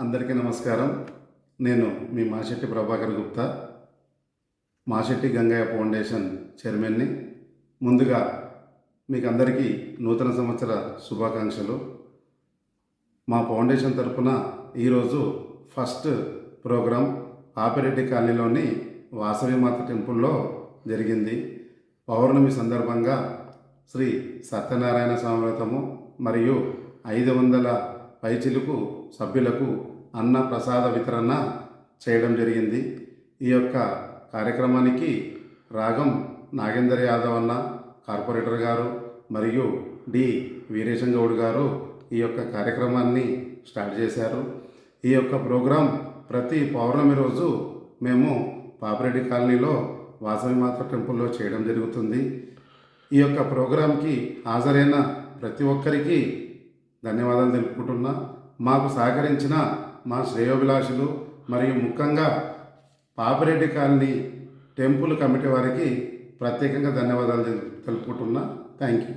అందరికీ నమస్కారం. నేను మీ మాశెట్టి ప్రభాకర్ గుప్తా, మాశెట్టి గంగయ్య ఫౌండేషన్ చైర్మన్ని. ముందుగా మీకు అందరికీ నూతన సంవత్సర శుభాకాంక్షలు. మా ఫౌండేషన్ తరఫున ఈరోజు ఫస్ట్ ప్రోగ్రాం పాపిరెడ్డి కాలనీలోని వాసవి మాత టెంపుల్లో జరిగింది. పౌర్ణమి సందర్భంగా శ్రీ సత్యనారాయణ స్వామి వ్రతము మరియు 500 పైచిలుకు సభ్యులకు అన్న ప్రసాద వితరణ చేయడం జరిగింది. ఈ యొక్క కార్యక్రమానికి రాగం నాగేందర్ యాదవ్ అన్న కార్పొరేటర్ గారు మరియు డి వీరేశం గౌడ్ గారు ఈ యొక్క కార్యక్రమాన్ని స్టార్ట్ చేశారు. ఈ యొక్క ప్రోగ్రాం ప్రతి పౌర్ణమి రోజు మేము పాపిరెడ్డి కాలనీలో వాసవి మాత టెంపుల్లో చేయడం జరుగుతుంది. ఈ యొక్క ప్రోగ్రాంకి హాజరైన ప్రతి ఒక్కరికి ధన్యవాదాలు తెలుపుకుంటున్నా. మాకు సహకరించిన మా శ్రేయోభిలాషులు మరియు ముఖ్యంగా పాపిరెడ్డి కాలనీ టెంపుల్ కమిటీ వారికి ప్రత్యేకంగా ధన్యవాదాలు తెలుపుకుంటున్నా. Thank you.